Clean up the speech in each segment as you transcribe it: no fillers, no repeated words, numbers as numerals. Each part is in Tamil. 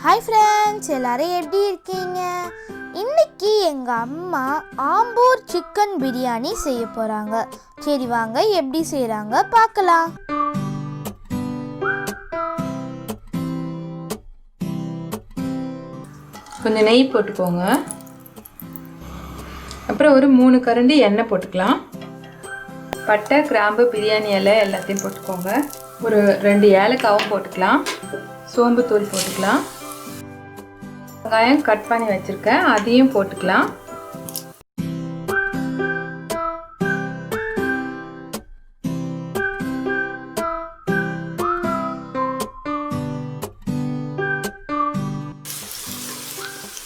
ஹாய் ஃப்ரெண்ட்ஸ், எல்லாரும் எப்படி இருக்கீங்க? இன்னைக்கு எங்கள் அம்மா ஆம்பூர் சிக்கன் பிரியாணி செய்ய போகிறாங்க. சரி வாங்க எப்படி செய்கிறாங்க பார்க்கலாம். கொஞ்சம் நெய் போட்டுக்கோங்க. அப்புறம் ஒரு 3 கரண்டி எண்ணெய் போட்டுக்கலாம். பட்டை, கிராம்பு, பிரியாணி இலை எல்லாத்தையும் போட்டுக்கோங்க. ஒரு 2 ஏலக்காவும் போட்டுக்கலாம். சோம்பு தூள் போட்டுக்கலாம். வெங்காயம் கட் பண்ணி வச்சுருக்கேன், அதையும் போட்டுக்கலாம்.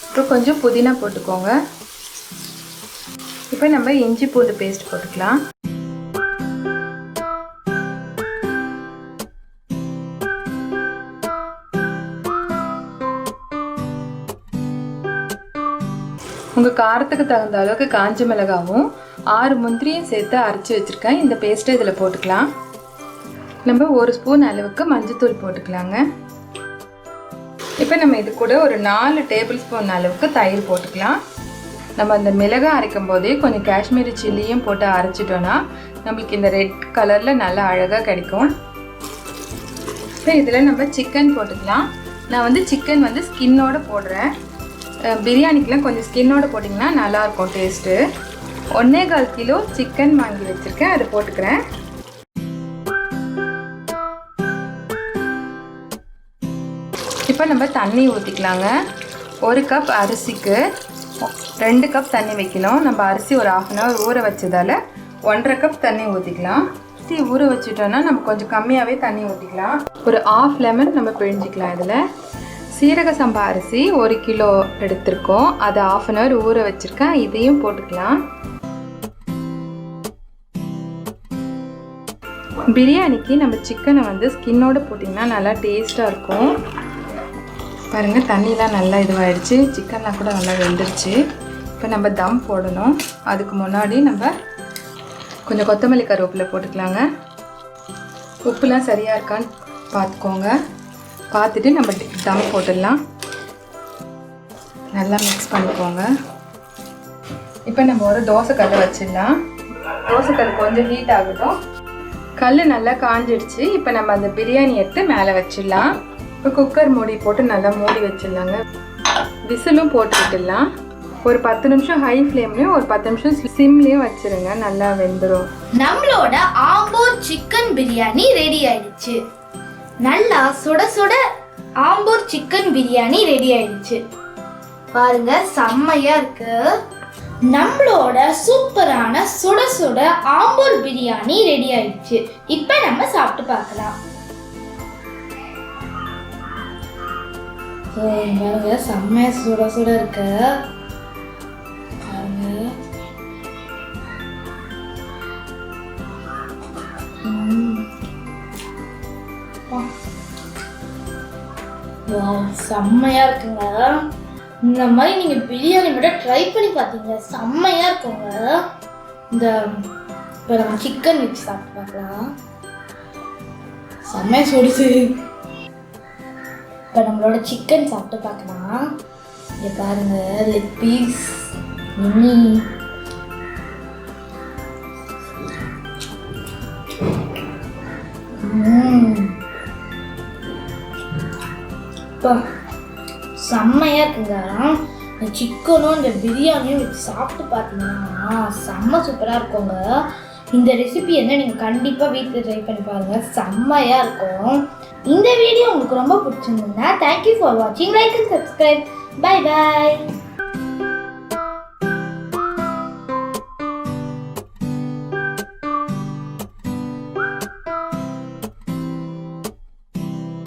அப்புறம் கொஞ்சம் புதினா போட்டுக்கோங்க. இப்போ நம்ம இஞ்சி பூண்டு பேஸ்ட் போட்டுக்கலாம். உங்கள் காரத்துக்கு தகுந்த அளவுக்கு காஞ்ச மிளகாவும் 6 முந்திரியும் சேர்த்து அரைச்சி வச்சுருக்கேன். இந்த பேஸ்ட்டை இதில் போட்டுக்கலாம். நம்ம 1 ஸ்பூன் அளவுக்கு மஞ்சத்தூள் போட்டுக்கலாங்க. இப்போ நம்ம இது கூட ஒரு 4 டேபிள் ஸ்பூன் அளவுக்கு தயிர் போட்டுக்கலாம். நம்ம அந்த மிளகாய் அரைக்கும் போதே கொஞ்சம் காஷ்மீரி சில்லியும் போட்டு அரைச்சிட்டோன்னா நம்மளுக்கு இந்த ரெட் கலரில் நல்லா அழகாக கிடைக்கும். இப்போ இதில் நம்ம சிக்கன் போட்டுக்கலாம். நான் சிக்கன் ஸ்கின்னோடு போடுறேன். பிரியாணிக்கெலாம் கொஞ்சம் ஸ்கின்னோடு போட்டிங்கன்னா நல்லாயிருக்கும் டேஸ்ட்டு. 1.25 கிலோ சிக்கன் வாங்கி வச்சுருக்கேன், அதை போட்டுக்கிறேன். இப்போ நம்ம தண்ணி ஊற்றிக்கலாங்க. 1 கப் அரிசிக்கு 2 கப் தண்ணி வைக்கணும். நம்ம அரிசி ஒரு 1/2 hour ஊற வச்சதால் 1.5 கப் தண்ணி ஊற்றிக்கலாம். அரிசி ஊற வச்சுட்டோன்னா நம்ம கொஞ்சம் கம்மியாகவே தண்ணி ஊற்றிக்கலாம். ஒரு 1/2 லெமன் நம்ம பிழிஞ்சிக்கலாம். இதில் சீரக சம்பா அரிசி 1 கிலோ எடுத்திருக்கோம், அதை 1/2 hour ஊற வச்சுருக்கேன், இதையும் போட்டுக்கலாம். பிரியாணிக்கு நம்ம சிக்கனை ஸ்கின்னோடு போட்டிங்கன்னா நல்லா டேஸ்ட்டாக இருக்கும். பாருங்கள், தண்ணிலாம் நல்லா இதுவாகிடுச்சு, சிக்கன்லாம் கூட நல்லா வெந்துருச்சு. இப்போ நம்ம தம் போடணும். அதுக்கு முன்னாடி நம்ம கொஞ்சம் கொத்தமல்லி கருவேப்பிலை போட்டுக்கலாங்க. உப்புலாம் சரியாக இருக்கான்னு பார்த்துக்கோங்க. பார்த்துட்டு நம்ம தம் போட்டுடலாம். நல்லா மிக்ஸ் பண்ணிக்கோங்க. இப்போ நம்ம ஒரு தோசைக்கல் வச்சிடலாம். தோசைக்கல் கொஞ்சம் ஹீட் ஆகட்டும். கல் நல்லா காஞ்சிடுச்சு. இப்போ நம்ம அந்த பிரியாணி எடுத்து மேலே வச்சிடலாம். இப்போ குக்கர் மூடி போட்டு நல்லா மூடி வச்சிடலாங்க. விசிலும் போட்டு விட்டுடலாம். ஒரு 10 நிமிஷம் ஹை ஃப்ளேம்லேயும் ஒரு 10 நிமிஷம் சிம்லேயும் வச்சுருங்க, நல்லா வெந்துடும். நம்மளோட ஆம்பூர் சிக்கன் பிரியாணி ரெடி ஆயிடுச்சு. நல்லா சுட சுட ஆம்பூர் சிக்கன் பிரியாணி ரெடி ஆயிடுச்சு. பாருங்க, செம்மையா இருக்கு. நம்மளோட சூப்பரான சுட சுட ஆம்பூர் பிரியாணி ரெடி ஆயிடுச்சு. இப்போ நம்ம சாப்பிட்டு பார்க்கலாம். பாருங்க, செம்மையா சுட சுட இருக்கு. செம்மையா இருக்குங்க. இந்த மாதிரி நீங்க பிரியாணி மட்டும் ட்ரை பண்ணி பார்த்தீங்க, செம்மையா இருக்குங்க. இந்த இப்போ நம்ம சிக்கன் வச்சு சாப்பிட்டு பார்க்கலாம். செம்மையா சுடுது. இப்போ நம்மளோட சிக்கன் சாப்பிட்டு பார்க்கலாம். இங்க பாருங்க, லெக் பீஸ் மினி. செம்மையா இருக்குங்க. இந்த சிக்கனும் இந்த பிரியாணியும் வச்சு சாப்பிட்டு பார்த்தீங்கன்னா செம்ம சூப்பராக இருக்குங்க. இந்த ரெசிபி நீங்கள் கண்டிப்பாக வீட்டில் ட்ரை பண்ணி பாருங்கள், செம்மையாக இருக்கும். இந்த வீடியோ உங்களுக்கு ரொம்ப பிடிச்சிருந்ததுன்னா தேங்க்யூ ஃபார் வாட்சிங். Like and subscribe. Bye bye.